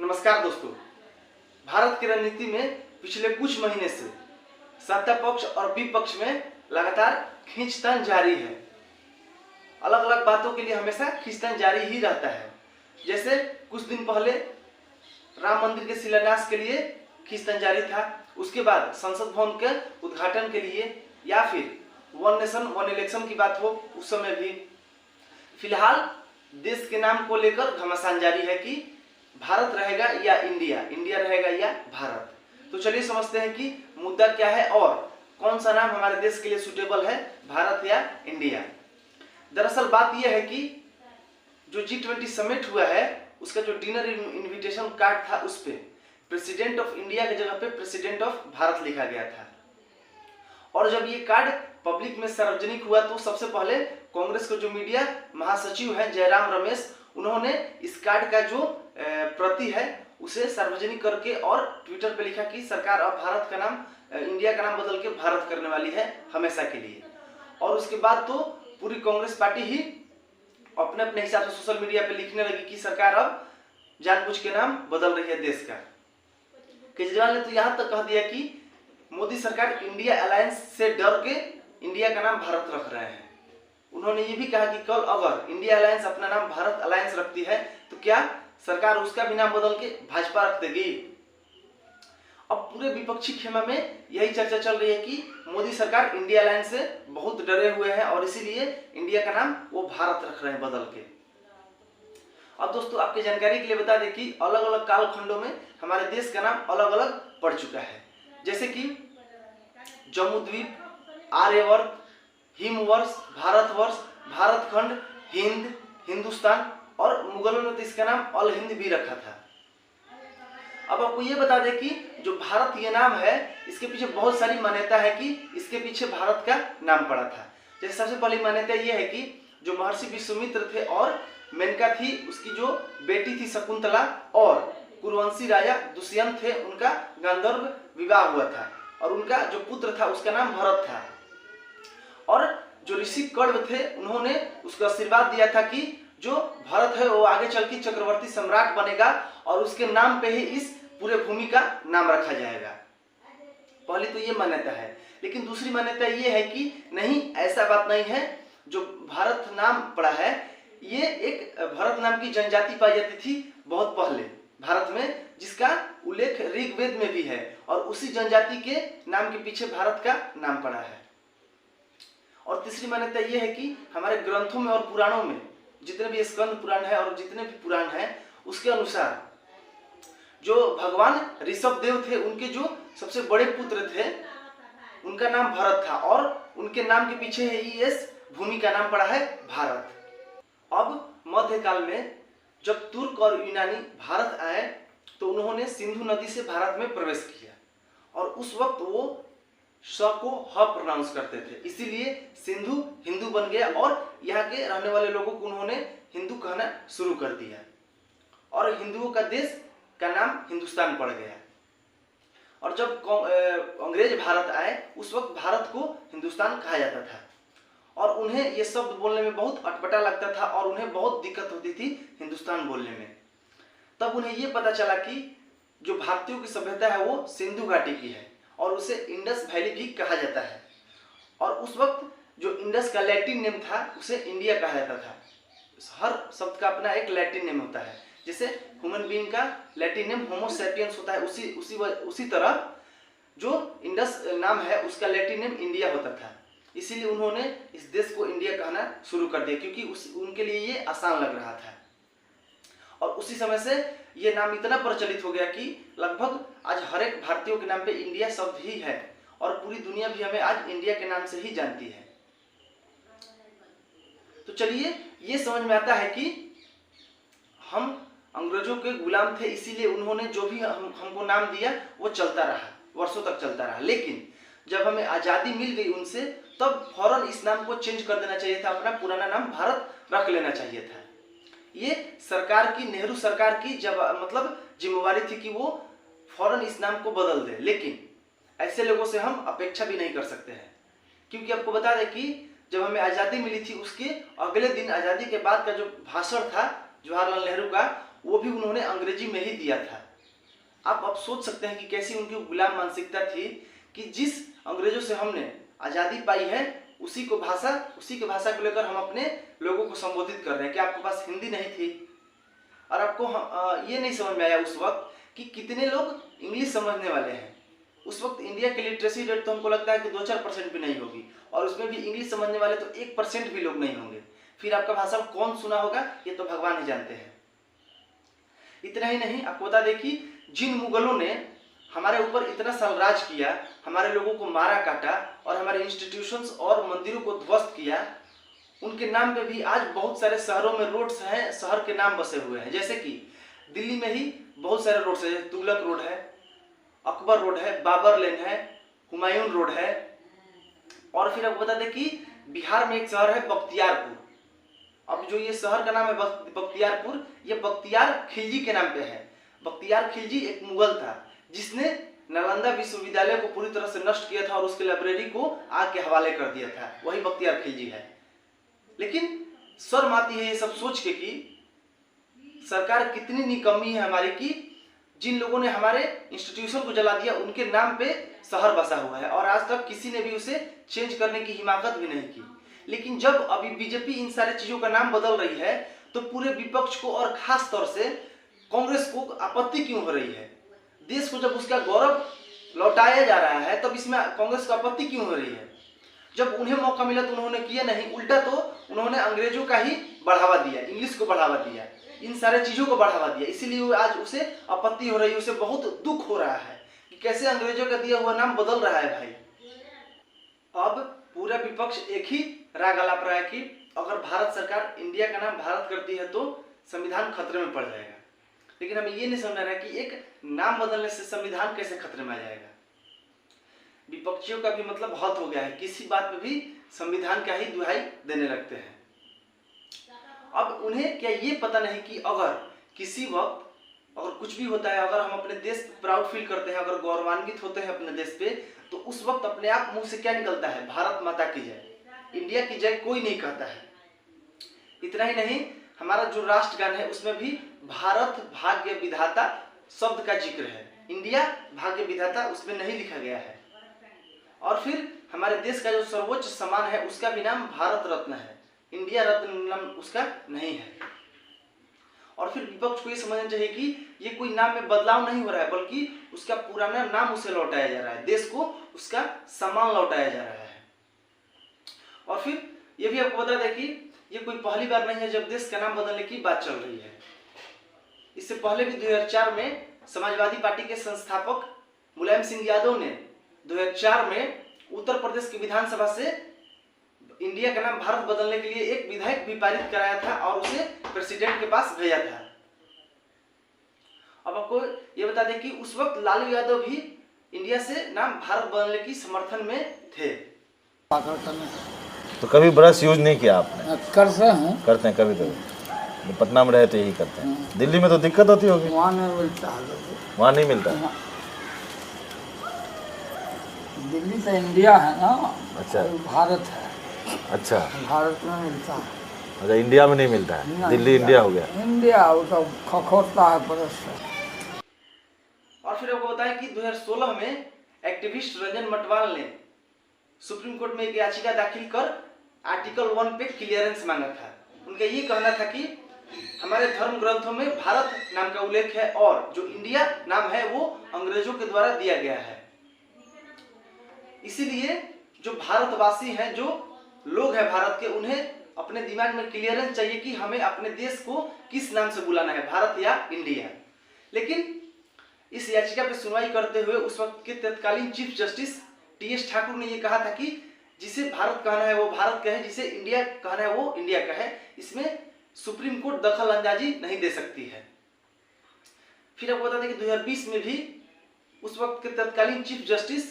नमस्कार दोस्तों। भारत की राजनीति में पिछले कुछ महीने से सत्ता पक्ष और विपक्ष में लगातार खींचतान जारी है। अलग अलग बातों के लिए हमेशा खींचतान जारी ही रहता है। जैसे कुछ दिन पहले राम मंदिर के शिलान्यास के लिए खींचतान जारी था, उसके बाद संसद भवन के उद्घाटन के लिए, या फिर वन नेशन वन इलेक्शन की बात हो उस समय भी। फिलहाल देश के नाम को लेकर घमासान जारी है कि भारत रहेगा या इंडिया, इंडिया रहेगा या भारत। तो चलिए समझते हैं कि मुद्दा क्या है और कौन सा नाम हमारे देश के लिए सुटेबल है, भारत या इंडिया। दरअसल बात यह है कि जो G20 समिट हुआ है उसका जो डिनर इनविटेशन कार्ड था उस पे प्रेसिडेंट ऑफ इंडिया की जगह पे प्रेसिडेंट ऑफ भारत लिखा गया था। और जब ये कार्ड पब्लिक में सार्वजनिक हुआ तो सबसे पहले कांग्रेस के जो मीडिया महासचिव हैं जयराम रमेश, उन्होंने इस कार्ड का जो प्रति है उसे सार्वजनिक करके और ट्विटर पे लिखा कि सरकार अब भारत का नाम इंडिया का नाम बदल के भारत करने वाली है हमेशा के लिए। और उसके बाद तो पूरी कांग्रेस पार्टी ही अपने अपने हिसाब से सोशल मीडिया पे लिखने लगी कि सरकार अब जानबूझ के नाम बदल रही है देश का। केजरीवाल ने तो यहाँ तक कह दिया कि मोदी सरकार इंडिया अलायंस से डर के इंडिया का नाम भारत रख रहे हैं। उन्होंने ये भी कहा कि कल अगर इंडिया अलायंस अपना नाम भारत अलायंस रखती है तो क्या सरकार उसका भी नाम बदल के भाजपा रख देगी। अब पूरे विपक्षी खेमा में यही चर्चा चल रही है कि मोदी सरकार इंडिया अलायंस से बहुत डरे हुए हैं और इसीलिए इंडिया का नाम वो भारत रख रहे हैं बदल के। अब दोस्तों आपकी जानकारी के लिए बता दें कि अलग अलग कालखंडों में हमारे देश का नाम अलग अलग पड़ चुका है। जैसे कि जम्मूद्वीप, आर्यवर्त, हिमवर्ष, भारतवर्ष, भारतखंड, हिंद, हिंदुस्तान, और मुगलों ने तो इसका नाम अल हिंद भी रखा था। अब आपको ये बता दें कि जो भारत ये नाम है इसके पीछे बहुत सारी मान्यता है कि इसके पीछे भारत का नाम पड़ा था। जैसे सबसे पहली मान्यता ये है कि जो महर्षि विश्वामित्र थे और मेनका थी उसकी जो बेटी थी शकुंतला और कुरुवंशी राजा दुष्यंत थे, उनका गांधर्व विवाह हुआ था और उनका जो पुत्र था उसका नाम भरत था। और जो ऋषि कण्व थे उन्होंने उसको आशीर्वाद दिया था कि जो भरत है वो आगे चल के चक्रवर्ती सम्राट बनेगा और उसके नाम पे ही इस पूरे भूमि का नाम रखा जाएगा। पहली तो ये मान्यता है। लेकिन दूसरी मान्यता ये है कि नहीं, ऐसा बात नहीं है। जो भारत नाम पड़ा है ये एक भरत नाम की जनजाति पाई जाती थी बहुत पहले भारत में, जिसका उल्लेख ऋग्वेद में भी है और उसी जनजाति के नाम के पीछे भारत का नाम पड़ा है। और तीसरी मान्यता यह है कि हमारे ग्रंथों में और पुराणों में जितने भी स्कंद पुराण है और जितने भी पुराण है उसके अनुसार जो भगवान ऋषभ देव थे उनके जो सबसे बड़े पुत्र थे उनका नाम भरत था और उनके नाम के पीछे ही इस भूमि का नाम पड़ा है भारत। अब मध्यकाल में जब तुर्क और यूनानी भारत आए तो उन्होंने सिंधु नदी से भारत में प्रवेश किया और उस वक्त वो स को ह प्रोनाउंस करते थे, इसीलिए सिंधु हिंदू बन गया और यहाँ के रहने वाले लोगों को उन्होंने हिंदू कहना शुरू कर दिया और हिंदुओं का देश का नाम हिंदुस्तान पड़ गया। और जब अंग्रेज भारत आए उस वक्त भारत को हिंदुस्तान कहा जाता था और उन्हें ये शब्द बोलने में बहुत अटपटा लगता था और उन्हें बहुत दिक्कत होती थी हिंदुस्तान बोलने में। तब उन्हें ये पता चला कि जो भारतीयों की सभ्यता है वो सिंधु घाटी की है और उसे इंडस वैली भी कहा जाता है। और उस वक्त जो इंडस का लैटिन नेम था उसे इंडिया कहा जाता था। हर शब्द का अपना एक लैटिन नेम होता है। जैसे ह्यूमन बीइंग का लैटिन नेम होमो सैपियंस होता है, उसी तरह जो इंडस नाम है उसका लैटिन नेम इंडिया होता था। इसीलिए उन्होंने इस देश को इंडिया कहना शुरू कर दिया क्योंकि उनके लिए ये आसान लग रहा था। और उसी समय से ये नाम इतना प्रचलित हो गया कि लगभग आज हर एक भारतीयों के नाम पे इंडिया शब्द ही है और पूरी दुनिया भी हमें आज इंडिया के नाम से ही जानती है। तो चलिए ये समझ में आता है कि हम अंग्रेजों के गुलाम थे, इसीलिए उन्होंने जो भी हमको नाम दिया वो चलता रहा, वर्षों तक चलता रहा। लेकिन जब हमें आज़ादी मिल गई उनसे तब फौरन इस नाम को चेंज कर देना चाहिए था, अपना पुराना नाम भारत रख लेना चाहिए था। ये सरकार की, नेहरू सरकार की जिम्मेवारी थी कि वो फौरन इस नाम को बदल दे। लेकिन ऐसे लोगों से हम अपेक्षा भी नहीं कर सकते हैं क्योंकि आपको बता दें कि जब हमें आज़ादी मिली थी उसके अगले दिन आज़ादी के बाद का जो भाषण था जवाहरलाल नेहरू का, वो भी उन्होंने अंग्रेजी में ही दिया था। आप अब सोच सकते हैं कि कैसी उनकी गुलाम मानसिकता थी कि जिस अंग्रेजों से हमने आज़ादी पाई है उसी के भाषा को लेकर हम अपने लोगों को संबोधित कर रहे हैं। क्या आपके पास हिंदी नहीं थी? और आपको ये नहीं समझ में आया उस वक्त कि कितने लोग इंग्लिश समझने वाले हैं। उस वक्त इंडिया की लिटरेसी रेट तो हमको लगता है कि 2-4% भी नहीं होगी, और उसमें भी इंग्लिश समझने वाले तो 1% भी लोग नहीं होंगे। फिर आपका भाषा कौन सुना होगा ये तो भगवान ही जानते हैं। इतना ही नहीं, आपको बता दें कि जिन मुगलों ने हमारे ऊपर इतना साल राज किया, हमारे लोगों को मारा काटा और हमारे इंस्टीट्यूशंस और मंदिरों को ध्वस्त किया, उनके नाम पे भी आज बहुत सारे शहरों में रोड्स हैं, शहर के नाम बसे हुए हैं। जैसे कि दिल्ली में ही बहुत सारे रोड्स हैं, तुगलक रोड है, अकबर रोड है, बाबर लेन है, हुमायूं रोड है। और फिर आपको बता दें कि बिहार में एक शहर है बख्तियारपुर। अब जो ये शहर का नाम है बख्तियारपुर, ये बख्तियार खिलजी के नाम पे है। बख्तियार खिलजी एक मुगल था जिसने नालंदा विश्वविद्यालय को पूरी तरह से नष्ट किया था और उसके लाइब्रेरी को आग के हवाले कर दिया था। वही बख्तियार खिलजी है। लेकिन शर्म आती है ये सब सोच के कि सरकार कितनी निकम्मी है हमारी, कि जिन लोगों ने हमारे इंस्टीट्यूशन को जला दिया उनके नाम पे शहर बसा हुआ है और आज तक किसी ने भी उसे चेंज करने की हिमाकत भी नहीं की। लेकिन जब अभी बीजेपी इन सारे चीजों का नाम बदल रही है तो पूरे विपक्ष को और खास तौर से कांग्रेस को आपत्ति क्यों हो रही है? देश को जब उसका गौरव लौटाया जा रहा है तब इसमें कांग्रेस को आपत्ति क्यों हो रही है? जब उन्हें मौका मिला तो उन्होंने किया नहीं, उल्टा तो उन्होंने अंग्रेजों का ही बढ़ावा दिया, इंग्लिश को बढ़ावा दिया, इन सारे चीजों को बढ़ावा दिया। इसीलिए आज उसे आपत्ति हो रही है, उसे बहुत दुख हो रहा है कि कैसे अंग्रेजों का दिया हुआ नाम बदल रहा है भाई। अब पूरा विपक्ष एक ही राग अलाप रहा है कि अगर भारत सरकार इंडिया का नाम भारत करती है तो संविधान खतरे में पड़ जाएगा। लेकिन हमें ये नहीं समझ रहा है कि एक नाम बदलने से संविधान कैसे खतरे में आ जाएगा। विपक्षियों का भी मतलब हद हो गया है, किसी बात पे भी संविधान का ही दुहाई देने लगते हैं। अब उन्हें क्या ये पता नहीं कि अगर किसी वक्त अगर कुछ भी होता है, अगर हम अपने देश पे प्राउड फील करते हैं, अगर गौरवान्वित होते हैं अपने देश पे, तो उस वक्त अपने आप मुंह से क्या निकलता है? भारत माता की जय, इंडिया की जय कोई नहीं कहता है। इतना ही नहीं, हमारा जो राष्ट्रगान है उसमें भी भारत भाग्य विधाता शब्द का जिक्र है, इंडिया भाग्य विधाता उसमें नहीं लिखा गया है। और फिर हमारे देश का जो सर्वोच्च सम्मान है उसका भी नाम भारत रत्न है, इंडिया रत्न नाम उसका नहीं है। और फिर विपक्ष को ये समझना चाहिए कि ये कोई नाम में बदलाव नहीं हो रहा है, बल्कि उसका पुराना नाम उसे लौटाया जा रहा है, देश को उसका सम्मान लौटाया जा रहा है। और फिर ये भी आपको बता दें कि ये कोई पहली बार नहीं है जब देश का नाम बदलने की बात चल रही है। इससे पहले भी 2004 में समाजवादी पार्टी के संस्थापक मुलायम सिंह यादव ने 2004 में उत्तर प्रदेश की विधानसभा से इंडिया का नाम भारत बदलने के लिए एक विधेयक भी पारित कराया था और उसे प्रेसिडेंट के पास भेजा था। अब आपको ये बता दें कि उस वक्त लालू यादव भी इंडिया से नाम भारत बदलने की समर्थन में थे। तो कभी ब्रश यूज नहीं किया आपने? करते हैं कभी कभी, पटना में रहे तो यही करते हैं। दिल्ली में तो दिक्कत होती होगी, वहाँ नहीं मिलता है। वहाँ नहीं मिलता है। दिल्ली तो इंडिया है ना, अच्छा, भारत है। अच्छा, भारत में मिलता है। अच्छा, इंडिया में नहीं मिलता है, दिल्ली इंडिया हो गया। इंडिया वो तो खखोरता है ब्रश से। और फिर आपको बताएं कि 2016 में एक्टिविस्ट रंजन मटवाल ने सुप्रीम कोर्ट में एक याचिका दाखिल कर आर्टिकल 1 पे क्लियरेंस मांगा था। उनका ये कहना था कि हमारे धर्म ग्रंथों में भारत नाम का उल्लेख है और जो इंडिया नाम है वो अंग्रेजों के द्वारा दिया गया है। इसीलिए जो भारतवासी हैं, जो लोग हैं भारत के, उन्हें अपने दिमाग में क्लियरेंस चाहिए कि हमें अपने देश को किस नाम से बुलाना है, भारत या इंडिया। लेकिन इस याचिका पर सुनवाई करते हुए उस वक्त के तत्कालीन चीफ जस्टिस टी.एस. ठाकुर ने यह कहा था कि जिसे भारत कहना है वो भारत का है, जिसे इंडिया कहना है वो इंडिया का है, इसमें सुप्रीम कोर्ट दखल अंदाजी नहीं दे सकती है। फिर आपको बता दें कि 2020 में भी उस वक्त के तत्कालीन चीफ जस्टिस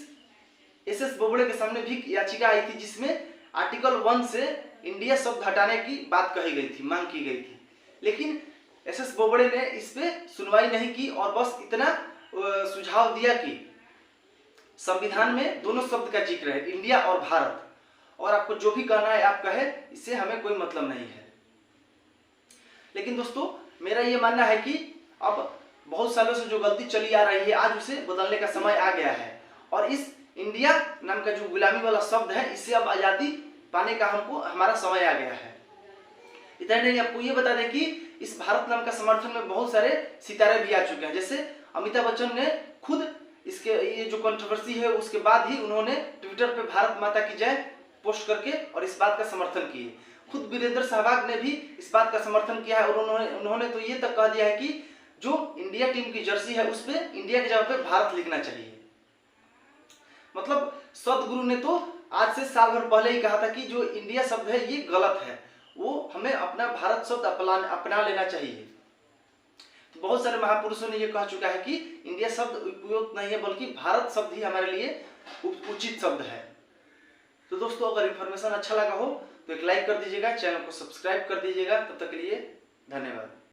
एस.एस. बोबड़े के सामने भी याचिका आई थी जिसमें आर्टिकल 1 से इंडिया शब्द हटाने की बात कही गई थी, मांग की गई थी। लेकिन एस.एस. बोबड़े ने इस पे सुनवाई नहीं की और बस इतना सुझाव दिया कि संविधान में दोनों शब्द का जिक्र है, इंडिया और भारत, और आपको जो भी कहना है आप कहे, इससे हमें कोई मतलब नहीं है। लेकिन दोस्तों मेरा ये मानना है कि अब बहुत सालों से जो गलती चली आ रही है आज उसे बदलने का समय आ गया है। और इस इंडिया नाम का जो गुलामी वाला शब्द है इससे अब आज़ादी पाने का हमारा समय आ गया है। इतना नहीं, आपको ये बता दें कि इस भारत नाम का समर्थन में बहुत सारे सितारे भी आ चुके हैं। जैसे अमिताभ बच्चन ने खुद इसके ये जो कंट्रोवर्सी है उसके बाद ही उन्होंने ट्विटर पे भारत माता की जय पोस्ट करके और इस बात का समर्थन किए। खुद वीरेंद्र सहवाग ने भी इस बात का समर्थन किया है और उन्होंने तो ये तक कह दिया है कि जो इंडिया टीम की जर्सी है उस पर इंडिया की जगह पे भारत लिखना चाहिए। मतलब सदगुरु ने तो आज से साल भर पहले ही कहा था कि जो इंडिया शब्द है ये गलत है, वो हमें अपना भारत शब्द अपना लेना चाहिए। तो बहुत सारे महापुरुषों ने ये कह चुका है कि इंडिया शब्द उपयुक्त नहीं है बल्कि भारत शब्द ही हमारे लिए उचित शब्द है। तो दोस्तों अगर इन्फॉर्मेशन अच्छा लगा हो तो एक लाइक कर दीजिएगा, चैनल को सब्सक्राइब कर दीजिएगा। तब तक के लिए धन्यवाद।